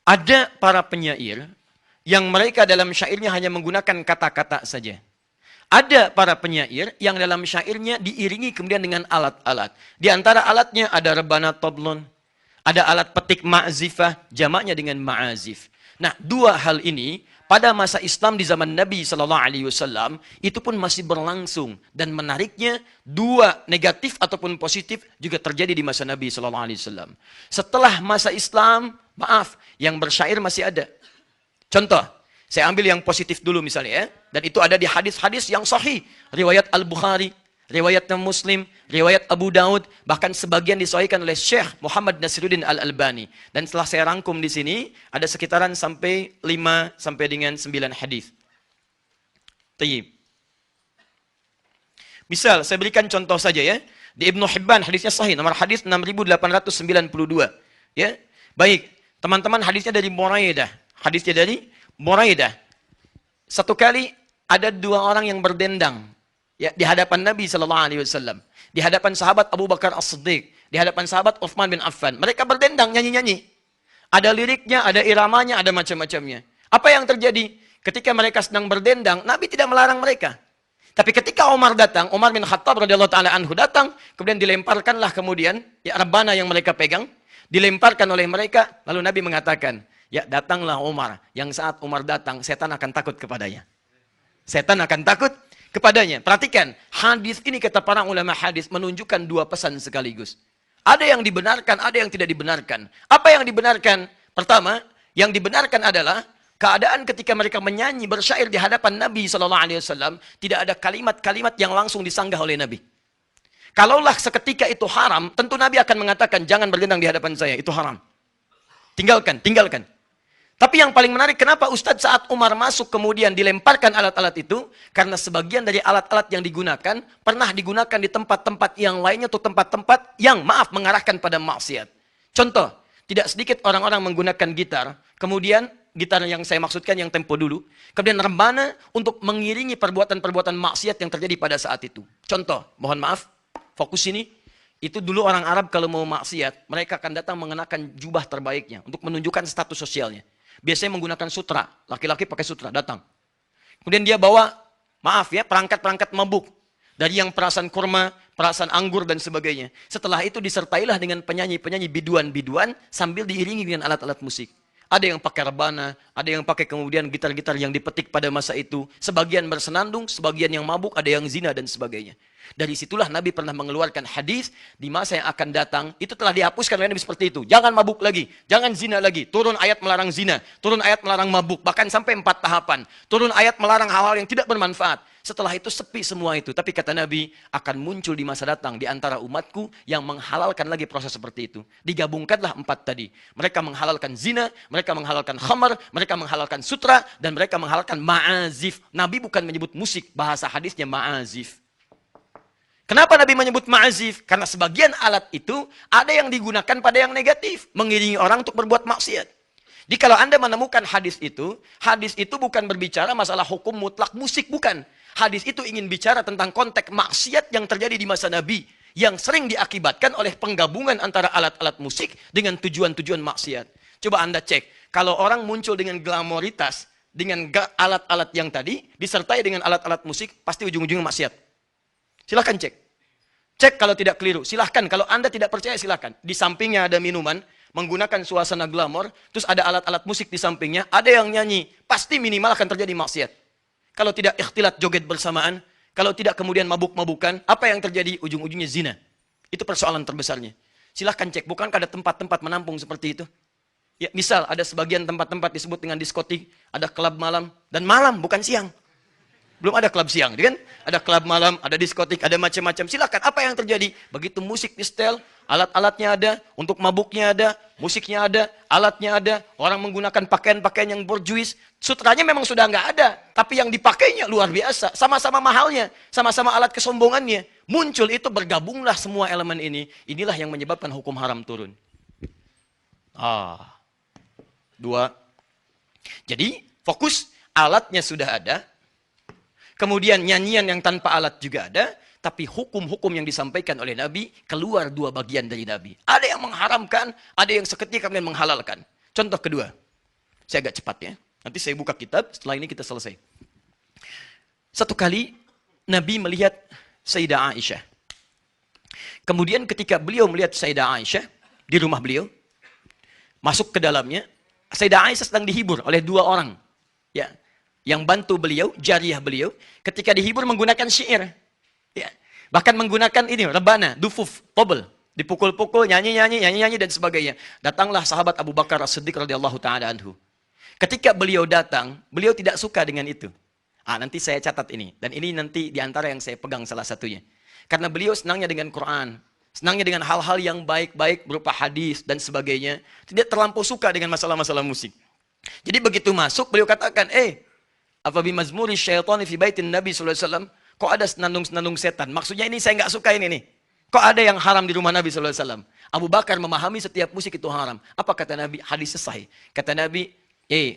Ada para penyair yang mereka dalam syairnya hanya menggunakan kata-kata saja. Ada para penyair yang dalam syairnya diiringi kemudian dengan alat-alat. Di antara alatnya ada rebana toblon, ada alat petik ma'zifah, jamaknya dengan ma'azif. Nah, dua hal ini pada masa Islam di zaman Nabi Shallallahu Alaihi Wasallam itu pun masih berlangsung, dan menariknya dua negatif ataupun positif juga terjadi di masa Nabi Shallallahu Alaihi Wasallam. Setelah masa Islam, maaf, yang bersyair masih ada. Contoh, saya ambil yang positif dulu misalnya ya, dan itu ada di hadis-hadis yang sahih, riwayat Al-Bukhari, riwayat Muslim, riwayat Abu Daud, bahkan sebagian disahihkan oleh Syekh Muhammad Nasiruddin Al-Albani. Dan setelah saya rangkum di sini, ada sekitaran sampai 5 sampai dengan 9 hadis. Tayyib. Misal, saya berikan contoh saja ya. Di Ibnu Hibban hadisnya sahih, nomor hadis 6892. Ya. Baik, teman-teman, hadisnya dari Buraidah. Hadisnya dari Buraidah. Satu kali ada dua orang yang berdendang ya, di hadapan Nabi Shallallahu Alaihi Wasallam, di hadapan sahabat Abu Bakar As-Siddiq, di hadapan sahabat Uthman bin Affan. Mereka berdendang, nyanyi-nyanyi. Ada liriknya, ada iramanya, ada macam-macamnya. Apa yang terjadi? Ketika mereka sedang berdendang, Nabi tidak melarang mereka. Tapi ketika Umar datang, Umar bin Khattab radhiyallahu taala anhu datang, kemudian dilemparkanlah kemudian ya rebana yang mereka pegang, dilemparkan oleh mereka, lalu Nabi mengatakan, ya datanglah Umar, yang saat Umar datang, setan akan takut kepadanya. Setan akan takut kepadanya. Perhatikan, hadis ini kata para ulama hadis menunjukkan dua pesan sekaligus. Ada yang dibenarkan, ada yang tidak dibenarkan. Apa yang dibenarkan? Pertama, yang dibenarkan adalah keadaan ketika mereka menyanyi bersyair di hadapan Nabi SAW, tidak ada kalimat-kalimat yang langsung disanggah oleh Nabi. Kalaulah seketika itu haram, tentu Nabi akan mengatakan, jangan berdendang di hadapan saya, itu haram. Tinggalkan, tinggalkan. Tapi yang paling menarik, kenapa Ustadz saat Umar masuk kemudian dilemparkan alat-alat itu? Karena sebagian dari alat-alat yang digunakan, pernah digunakan di tempat-tempat yang lainnya, atau tempat-tempat yang, maaf, mengarahkan pada maksiat. Contoh, tidak sedikit orang-orang menggunakan gitar, kemudian gitar yang saya maksudkan yang tempo dulu, kemudian rebana untuk mengiringi perbuatan-perbuatan maksiat yang terjadi pada saat itu. Contoh, mohon maaf, fokus ini, itu dulu orang Arab kalau mau maksiat, mereka akan datang mengenakan jubah terbaiknya untuk menunjukkan status sosialnya. Biasanya menggunakan sutra, laki-laki pakai sutra, datang. Kemudian dia bawa, maaf ya, perangkat-perangkat mabuk. Dari yang perasan kurma, perasan anggur, dan sebagainya. Setelah itu disertailah dengan penyanyi-penyanyi biduan-biduan sambil diiringi dengan alat-alat musik. Ada yang pakai rebana, ada yang pakai kemudian gitar-gitar yang dipetik pada masa itu. Sebagian bersenandung, sebagian yang mabuk, ada yang zina, dan sebagainya. Dari situlah Nabi pernah mengeluarkan hadis, di masa yang akan datang, itu telah dihapuskan oleh Nabi seperti itu. Jangan mabuk lagi, jangan zina lagi. Turun ayat melarang zina, turun ayat melarang mabuk, bahkan sampai 4 tahapan. Turun ayat melarang hal-hal yang tidak bermanfaat. Setelah itu sepi semua itu. Tapi kata Nabi, akan muncul di masa datang di antara umatku yang menghalalkan lagi proses seperti itu. Digabungkanlah 4 tadi. Mereka menghalalkan zina, mereka menghalalkan khamar, mereka menghalalkan sutra, dan mereka menghalalkan ma'azif. Nabi bukan menyebut musik, bahasa hadisnya ma'azif. Kenapa Nabi menyebut ma'azif? Karena sebagian alat itu ada yang digunakan pada yang negatif. Mengiringi orang untuk berbuat maksiat. Jadi kalau Anda menemukan hadis itu bukan berbicara masalah hukum mutlak musik, bukan. Hadis itu ingin bicara tentang konteks maksiat yang terjadi di masa Nabi. Yang sering diakibatkan oleh penggabungan antara alat-alat musik dengan tujuan-tujuan maksiat. Coba Anda cek, kalau orang muncul dengan glamoritas, dengan alat-alat yang tadi, disertai dengan alat-alat musik, pasti ujung-ujungnya maksiat. Silahkan cek. Cek kalau tidak keliru. Silahkan, kalau Anda tidak percaya silahkan. Di sampingnya ada minuman, menggunakan suasana glamor, terus ada alat-alat musik di sampingnya, ada yang nyanyi. Pasti minimal akan terjadi maksiat. Kalau tidak ikhtilat joget bersamaan, kalau tidak kemudian mabuk-mabukan, apa yang terjadi? Ujung-ujungnya zina. Itu persoalan terbesarnya. Silahkan cek, bukankah ada tempat-tempat menampung seperti itu? Ya, misal ada sebagian tempat-tempat disebut dengan diskotik, ada klub malam, dan malam bukan siang. Belum ada klub siang, kan? Ada klub malam, ada diskotik, ada macam-macam. Silakan, apa yang terjadi? Begitu musik di setel, alat-alatnya ada, untuk mabuknya ada, musiknya ada, alatnya ada, orang menggunakan pakaian-pakaian yang borjuis, sutranya memang sudah nggak ada, tapi yang dipakainya luar biasa, sama-sama mahalnya, sama-sama alat kesombongannya. Muncul itu, bergabunglah semua elemen ini, inilah yang menyebabkan hukum haram turun. 2. Jadi, fokus, alatnya sudah ada, kemudian nyanyian yang tanpa alat juga ada, tapi hukum-hukum yang disampaikan oleh Nabi keluar 2 bagian dari Nabi. Ada yang mengharamkan, ada yang seketika kemudian menghalalkan. Contoh kedua, Saya agak cepat ya. Nanti saya buka kitab, setelah ini kita selesai. Satu kali Nabi melihat Sayyidah Aisyah. Kemudian ketika beliau melihat Sayyidah Aisyah di rumah beliau, masuk ke dalamnya, Sayyidah Aisyah sedang dihibur oleh dua orang. Ya, yang bantu beliau, jariyah beliau, ketika dihibur menggunakan syair. Ya, bahkan menggunakan ini, rebana, dufuf, tobel. Dipukul-pukul, nyanyi-nyanyi dan sebagainya. Datanglah sahabat Abu Bakar As-Siddiq radhiyallahu ta'ala anhu. Ketika beliau datang, beliau tidak suka dengan itu. Nanti saya catat ini. Dan ini nanti diantara yang saya pegang salah satunya. Karena beliau senangnya dengan Quran. Senangnya dengan hal-hal yang baik-baik berupa hadis dan sebagainya. Tidak terlampau suka dengan masalah-masalah musik. Jadi begitu masuk, beliau katakan, apa bimazmuri syaitani fi baitin Nabi SAW? Kok ada senandung-senandung setan? Maksudnya ini saya nggak suka ini nih. Kok ada yang haram di rumah Nabi SAW? Abu Bakar memahami setiap musik itu haram. Apa kata Nabi? Hadis sahih. Kata Nabi,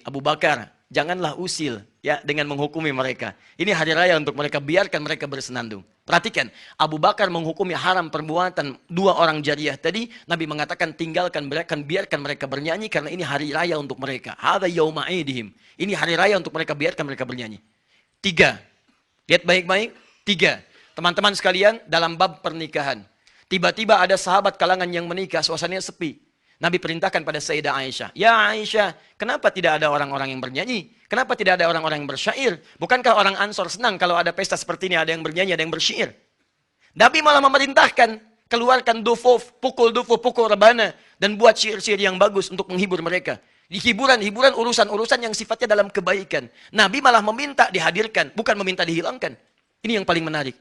Abu Bakar, janganlah usil ya dengan menghukumi mereka. Ini hari raya untuk mereka, biarkan mereka bersenandung. Perhatikan, Abu Bakar menghukumi haram perbuatan dua orang jariyah tadi. Nabi mengatakan tinggalkan mereka, biarkan mereka bernyanyi karena ini hari raya untuk mereka. Hadza yauma idihim. Ini hari raya untuk mereka, biarkan mereka bernyanyi. 3. Lihat baik-baik. 3. Teman-teman sekalian, dalam bab pernikahan. Tiba-tiba ada sahabat kalangan yang menikah, suasananya sepi. Nabi perintahkan pada Sayyidah Aisyah. Ya Aisyah, kenapa tidak ada orang-orang yang bernyanyi? Kenapa tidak ada orang-orang yang bersyair? Bukankah orang Ansor senang kalau ada pesta seperti ini, ada yang bernyanyi, ada yang bersyair? Nabi malah memerintahkan, keluarkan dufuf, pukul rebana, dan buat syair-syair yang bagus untuk menghibur mereka. Di hiburan-hiburan, urusan-urusan yang sifatnya dalam kebaikan. Nabi malah meminta dihadirkan, bukan meminta dihilangkan. Ini yang paling menarik.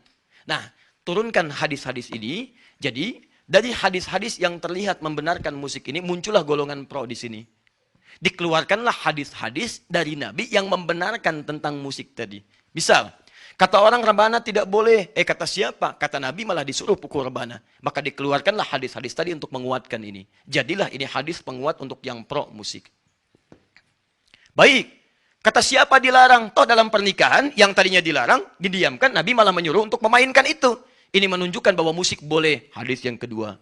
Nah, turunkan hadis-hadis ini. Jadi, dari hadis-hadis yang terlihat membenarkan musik ini, muncullah golongan pro di sini. Dikeluarkanlah hadis-hadis dari Nabi yang membenarkan tentang musik tadi. Misal, kata orang rebana tidak boleh. Kata siapa? Kata Nabi malah disuruh pukul rebana. Maka dikeluarkanlah hadis-hadis tadi untuk menguatkan ini. Jadilah ini hadis penguat untuk yang pro musik. Baik. Kata siapa dilarang? Toh dalam pernikahan yang tadinya dilarang, didiamkan, Nabi malah menyuruh untuk memainkan itu. Ini menunjukkan bahwa musik boleh. Hadis yang kedua.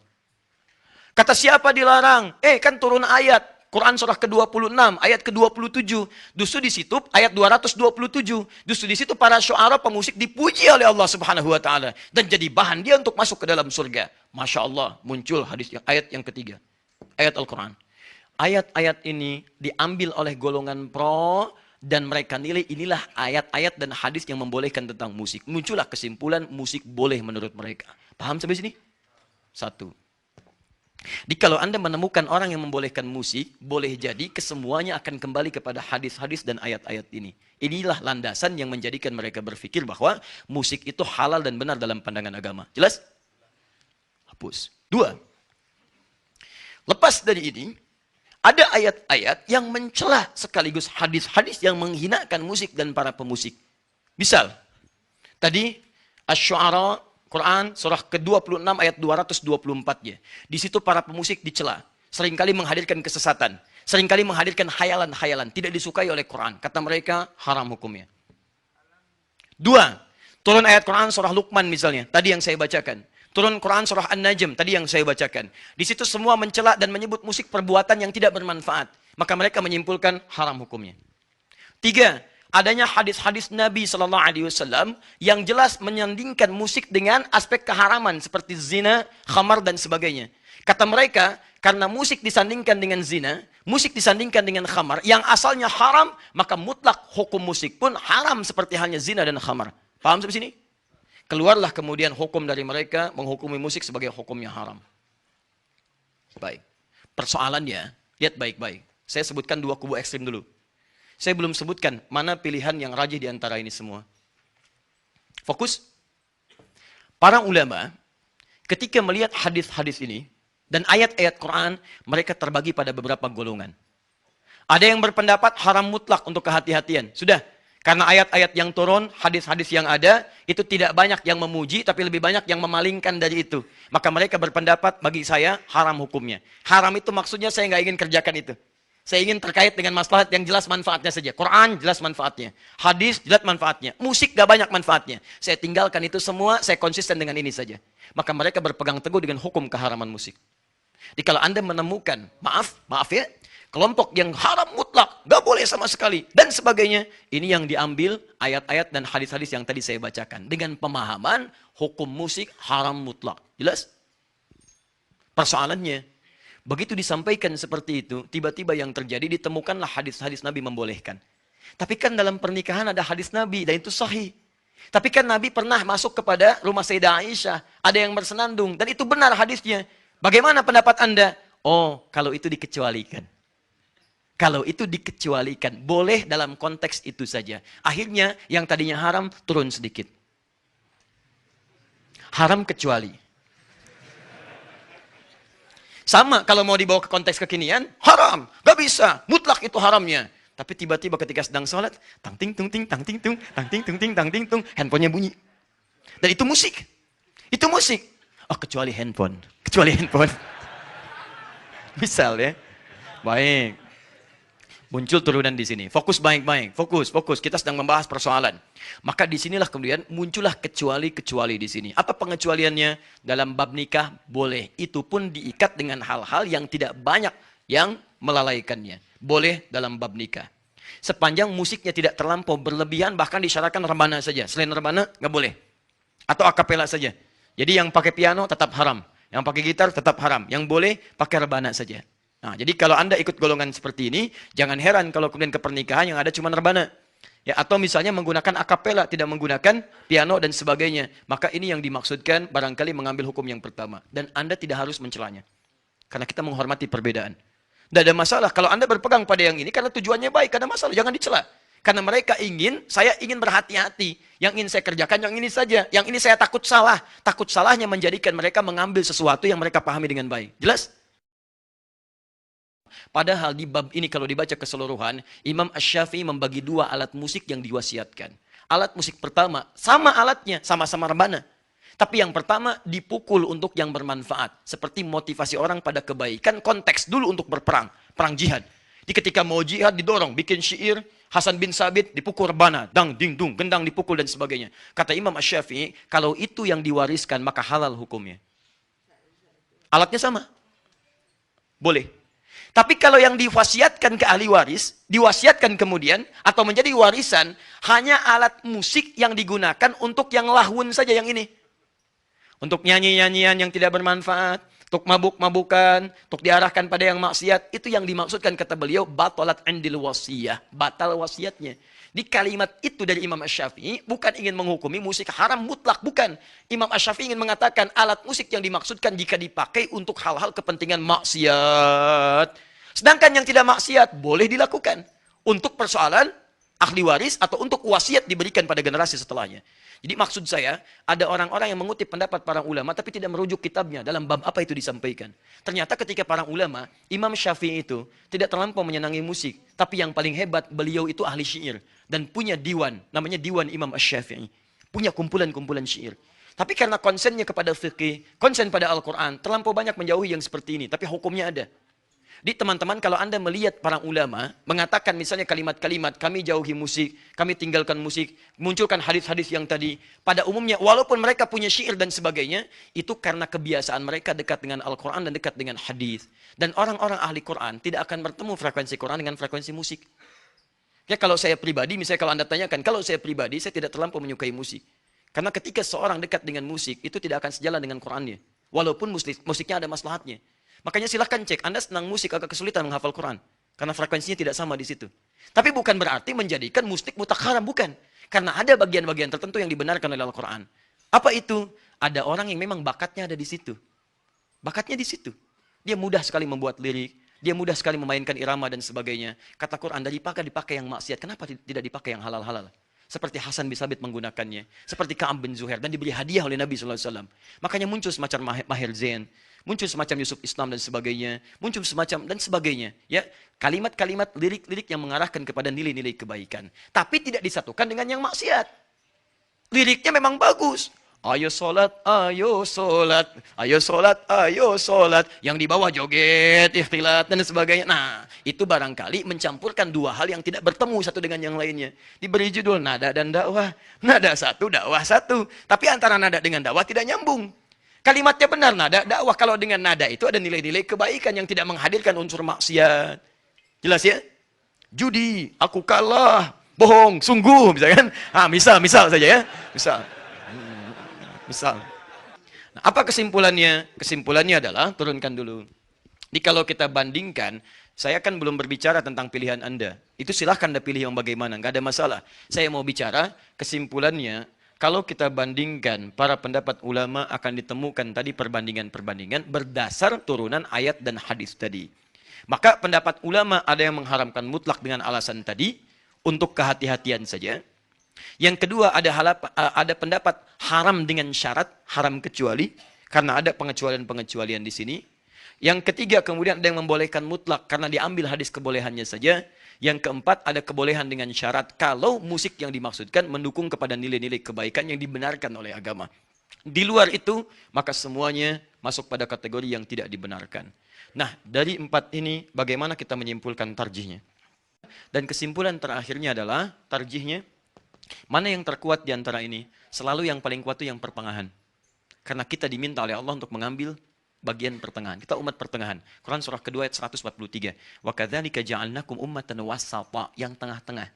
Kata siapa dilarang? Kan turun ayat. Quran surah ke-26, ayat ke-27. Justru di situ ayat 227. Justru di situ para syu'ara pemusik dipuji oleh Allah Subhanahu wa taala dan jadi bahan dia untuk masuk ke dalam surga. Masya Allah, muncul hadis ayat yang ketiga. Ayat Al-Quran. Ayat-ayat ini diambil oleh golongan pro dan mereka nilai inilah ayat-ayat dan hadis yang membolehkan tentang musik. Muncullah kesimpulan musik boleh menurut mereka. Paham sampai sini? 1. Jadi kalau Anda menemukan orang yang membolehkan musik, boleh jadi kesemuanya akan kembali kepada hadis-hadis dan ayat-ayat ini. Inilah landasan yang menjadikan mereka berpikir bahwa musik itu halal dan benar dalam pandangan agama. Jelas? Hapus. 2. Lepas dari ini, ada ayat-ayat yang mencela sekaligus hadis-hadis yang menghinakan musik dan para pemusik. Misal, tadi Asy-Syu'ara Quran surah ke-26 ayat 224-nya. Di situ para pemusik dicela. Seringkali menghadirkan kesesatan. Seringkali menghadirkan khayalan-khayalan. Tidak disukai oleh Quran. Kata mereka, haram hukumnya. 2. Turun ayat Quran surah Luqman misalnya. Tadi yang saya bacakan. Turun Quran surah An-Najm. Tadi yang saya bacakan. Di situ semua mencela dan menyebut musik perbuatan yang tidak bermanfaat. Maka mereka menyimpulkan haram hukumnya. 3. Adanya hadis-hadis Nabi SAW yang jelas menyandingkan musik dengan aspek keharaman seperti zina, khamar dan sebagainya. Kata mereka, karena musik disandingkan dengan zina, musik disandingkan dengan khamar, yang asalnya haram, maka mutlak hukum musik pun haram seperti halnya zina dan khamar. Paham sampai sini? Keluarlah kemudian hukum dari mereka menghukumi musik sebagai hukumnya haram. Baik. Persoalannya, lihat baik-baik. Saya sebutkan dua kubu ekstrim dulu. Saya belum sebutkan mana pilihan yang rajih di antara ini semua. Fokus. Para ulama ketika melihat hadis-hadis ini dan ayat-ayat Quran, mereka terbagi pada beberapa golongan. Ada yang berpendapat haram mutlak untuk kehati-hatian. Sudah, karena ayat-ayat yang turun, hadis-hadis yang ada, itu tidak banyak yang memuji, tapi lebih banyak yang memalingkan dari itu. Maka mereka berpendapat, bagi saya, haram hukumnya. Haram itu maksudnya saya nggak ingin kerjakan itu. Saya ingin terkait dengan maslahat yang jelas manfaatnya saja. Quran jelas manfaatnya. Hadis jelas manfaatnya. Musik gak banyak manfaatnya. Saya tinggalkan itu semua, saya konsisten dengan ini saja. Maka mereka berpegang teguh dengan hukum keharaman musik. Jadi kalau Anda menemukan, maaf ya, kelompok yang haram mutlak mutlak, nggak boleh sama sekali, dan sebagainya. Ini yang diambil ayat-ayat dan hadis-hadis yang tadi saya bacakan. Dengan pemahaman hukum musik haram mutlak. Jelas? Persoalannya, begitu disampaikan seperti itu, tiba-tiba yang terjadi ditemukanlah hadis-hadis Nabi membolehkan. Tapi kan dalam pernikahan ada hadis Nabi, dan itu sahih. Tapi kan Nabi pernah masuk kepada rumah Sayyidah Aisyah, ada yang bersenandung, dan itu benar hadisnya. Bagaimana pendapat Anda? Oh, kalau itu dikecualikan. Kalau itu dikecualikan, boleh dalam konteks itu saja. Akhirnya yang tadinya haram turun sedikit. Haram kecuali. Sama kalau mau dibawa ke konteks kekinian, haram, gak bisa, mutlak itu haramnya. Tapi tiba-tiba ketika sedang sholat, tang ting tung ting tang ting tung, tang ting tung ting tang ting tung, handphonenya bunyi. Dan itu musik. Itu musik. Oh, kecuali handphone. Kecuali handphone. Misal ya. Baik. Muncul turunan di sini. Fokus baik-baik. Fokus. Kita sedang membahas persoalan. Maka disinilah kemudian muncullah kecuali-kecuali di sini. Apa pengecualiannya? Dalam bab nikah boleh. Itu pun diikat dengan hal-hal yang tidak banyak yang melalaikannya. Boleh dalam bab nikah. Sepanjang musiknya tidak terlampau berlebihan, bahkan disyaratkan rebana saja. Selain rebana, nggak boleh. Atau akapela saja. Jadi yang pakai piano tetap haram. Yang pakai gitar tetap haram. Yang boleh pakai rebana saja. Nah, jadi kalau Anda ikut golongan seperti ini, jangan heran kalau kemudian ke pernikahan yang ada cuma rebana. Ya, atau misalnya menggunakan akapela, tidak menggunakan piano dan sebagainya. Maka ini yang dimaksudkan barangkali mengambil hukum yang pertama. Dan Anda tidak harus mencelanya. Karena kita menghormati perbedaan. Tidak ada masalah. Kalau Anda berpegang pada yang ini karena tujuannya baik, ada masalah. Jangan dicela. Karena mereka saya ingin berhati-hati. Yang ingin saya kerjakan, yang ini saja. Yang ini saya takut salah. Takut salahnya menjadikan mereka mengambil sesuatu yang mereka pahami dengan baik. Jelas? Padahal di bab ini kalau dibaca keseluruhan, Imam Asy-Syafi'i membagi dua alat musik yang diwasiatkan. Alat musik pertama, sama alatnya, sama-sama rebana. Tapi yang pertama dipukul untuk yang bermanfaat. Seperti motivasi orang pada kebaikan, konteks dulu untuk berperang. Perang jihad. Di ketika mau jihad didorong, bikin syair, Hasan bin Sabit dipukul rebana, dang, ding, dung, gendang dipukul dan sebagainya. Kata Imam Asy-Syafi'i, kalau itu yang diwariskan maka halal hukumnya. Alatnya sama. Boleh. Tapi kalau yang diwasiatkan ke ahli waris, diwasiatkan kemudian, atau menjadi warisan, hanya alat musik yang digunakan untuk yang lahun saja yang ini. Untuk nyanyi-nyanyian yang tidak bermanfaat, untuk mabuk-mabukan, untuk diarahkan pada yang maksiat, itu yang dimaksudkan kata beliau, batalat indil wasiyah, batal wasiatnya. Di kalimat itu dari Imam Asy-Syafi'i, bukan ingin menghukumi musik haram mutlak, bukan. Imam Asy-Syafi'i ingin mengatakan alat musik yang dimaksudkan jika dipakai untuk hal-hal kepentingan maksiat. Sedangkan yang tidak maksiat, boleh dilakukan. Untuk persoalan ahli waris atau untuk wasiat diberikan pada generasi setelahnya. Jadi maksud saya, ada orang-orang yang mengutip pendapat para ulama, tapi tidak merujuk kitabnya dalam bab apa itu disampaikan. Ternyata ketika para ulama, Imam Syafi'i itu tidak terlampau menyenangi musik. Tapi yang paling hebat, beliau itu ahli syair. Dan punya diwan, namanya Diwan Imam Asy-Syafi'i. Punya kumpulan-kumpulan syair. Tapi karena konsennya kepada fikih, konsen pada Al-Quran, terlampau banyak menjauhi yang seperti ini. Tapi hukumnya ada. Di teman-teman, kalau Anda melihat para ulama mengatakan misalnya kalimat-kalimat, kami jauhi musik, kami tinggalkan musik, munculkan hadis-hadis yang tadi, pada umumnya walaupun mereka punya syair dan sebagainya, itu karena kebiasaan mereka dekat dengan Al-Quran dan dekat dengan hadis. Dan orang-orang ahli Quran tidak akan bertemu frekuensi Quran dengan frekuensi musik. Ya, kalau saya pribadi, misalnya kalau Anda tanyakan, kalau saya pribadi, saya tidak terlampau menyukai musik. Karena ketika seorang dekat dengan musik, itu tidak akan sejalan dengan Qurannya. Walaupun musiknya ada maslahatnya. Makanya silahkan cek, Anda senang musik agak kesulitan menghafal Quran. Karena frekuensinya tidak sama di situ. Tapi bukan berarti menjadikan musik mutlak haram, bukan. Karena ada bagian-bagian tertentu yang dibenarkan oleh Al-Quran. Apa itu? Ada orang yang memang bakatnya ada di situ. Bakatnya di situ. Dia mudah sekali membuat lirik. Dia mudah sekali memainkan irama dan sebagainya. Kata Quran, dipakai yang maksiat. Kenapa tidak dipakai yang halal-halal? Seperti Hasan bin Sabit menggunakannya. Seperti Ka'ab bin Zuhair. Dan diberi hadiah oleh Nabi SAW. Makanya muncul semacam Maher Zain. Muncul semacam Yusuf Islam dan sebagainya. Muncul semacam dan sebagainya. Ya, kalimat-kalimat lirik-lirik yang mengarahkan kepada nilai-nilai kebaikan. Tapi tidak disatukan dengan yang maksiat. Liriknya memang bagus. Ayo sholat, ayo sholat, ayo sholat, ayo sholat. Yang di bawah joget, ikhtilat, dan sebagainya. Nah, itu barangkali mencampurkan dua hal yang tidak bertemu satu dengan yang lainnya. Diberi judul nada dan dakwah. Nada satu, dakwah satu. Tapi antara nada dengan dakwah tidak nyambung. Kalimatnya benar, nada dakwah. Kalau dengan nada itu ada nilai-nilai kebaikan yang tidak menghadirkan unsur maksiat. Jelas ya? judi, aku kalah, bohong, sungguh, misalkan. Misal saja ya. Misal. Nah, apa kesimpulannya? Kesimpulannya adalah, turunkan dulu. Jadi kalau kita bandingkan, saya kan belum berbicara tentang pilihan Anda. Itu silahkan Anda pilih yang bagaimana, nggak ada masalah. Saya mau bicara kesimpulannya, kalau kita bandingkan para pendapat ulama akan ditemukan tadi perbandingan-perbandingan berdasar turunan ayat dan hadis tadi. Maka pendapat ulama ada yang mengharamkan mutlak dengan alasan tadi, untuk kehati-hatian saja. Yang kedua ada pendapat haram dengan syarat, haram kecuali, karena ada pengecualian-pengecualian di sini. Yang ketiga kemudian ada yang membolehkan mutlak karena diambil hadis kebolehannya saja. Yang keempat ada kebolehan dengan syarat kalau musik yang dimaksudkan mendukung kepada nilai-nilai kebaikan yang dibenarkan oleh agama. Di luar itu maka semuanya masuk pada kategori yang tidak dibenarkan. Nah, dari empat ini bagaimana kita menyimpulkan tarjihnya? Dan kesimpulan terakhirnya adalah tarjihnya mana yang terkuat di antara ini? Selalu yang paling kuat itu yang pertengahan. Karena kita diminta oleh Allah untuk mengambil bagian pertengahan. Kita umat pertengahan. Quran surah kedua ayat 143. Wa kadzalika ja'alnakum ummatan wasata, yang tengah-tengah.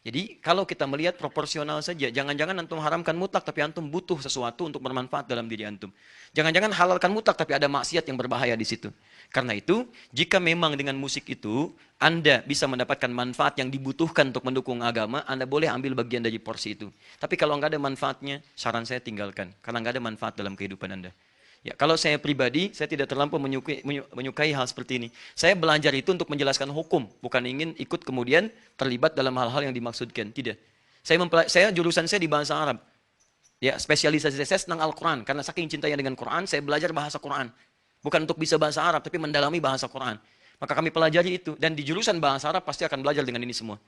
Jadi kalau kita melihat proporsional saja, jangan-jangan antum haramkan mutlak tapi antum butuh sesuatu untuk bermanfaat dalam diri antum. Jangan-jangan halalkan mutlak tapi ada maksiat yang berbahaya di situ. Karena itu, jika memang dengan musik itu Anda bisa mendapatkan manfaat yang dibutuhkan untuk mendukung agama, Anda boleh ambil bagian dari porsi itu. Tapi kalau nggak ada manfaatnya, saran saya tinggalkan. Karena nggak ada manfaat dalam kehidupan Anda. Ya, kalau saya pribadi, saya tidak terlampau menyukai hal seperti ini. Saya belajar itu untuk menjelaskan hukum, bukan ingin ikut kemudian terlibat dalam hal-hal yang dimaksudkan. Tidak. Jurusan saya di bahasa Arab. Ya, spesialisasi saya tentang Al-Quran. Karena saking cintanya dengan Quran, saya belajar bahasa Quran. Bukan untuk bisa bahasa Arab, tapi mendalami bahasa Quran. Maka kami pelajari itu. Dan di jurusan bahasa Arab pasti akan belajar dengan ini semua.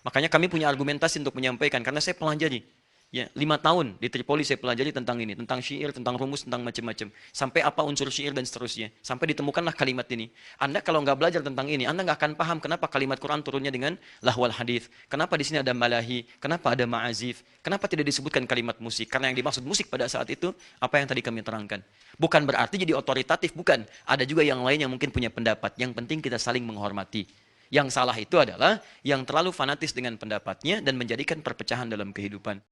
Makanya kami punya argumentasi untuk menyampaikan. Karena saya pelajari. Ya, 5 tahun di Tripoli saya pelajari tentang ini, tentang syair, tentang rumus, tentang macam-macam. Sampai apa unsur syair dan seterusnya. Sampai ditemukanlah kalimat ini. Anda kalau nggak belajar tentang ini, Anda nggak akan paham kenapa kalimat Quran turunnya dengan lahwal hadith. Kenapa di sini ada malahi, kenapa ada ma'azif, kenapa tidak disebutkan kalimat musik. Karena yang dimaksud musik pada saat itu, apa yang tadi kami terangkan. Bukan berarti jadi otoritatif, bukan. Ada juga yang lain yang mungkin punya pendapat. Yang penting kita saling menghormati. Yang salah itu adalah yang terlalu fanatis dengan pendapatnya dan menjadikan perpecahan dalam kehidupan.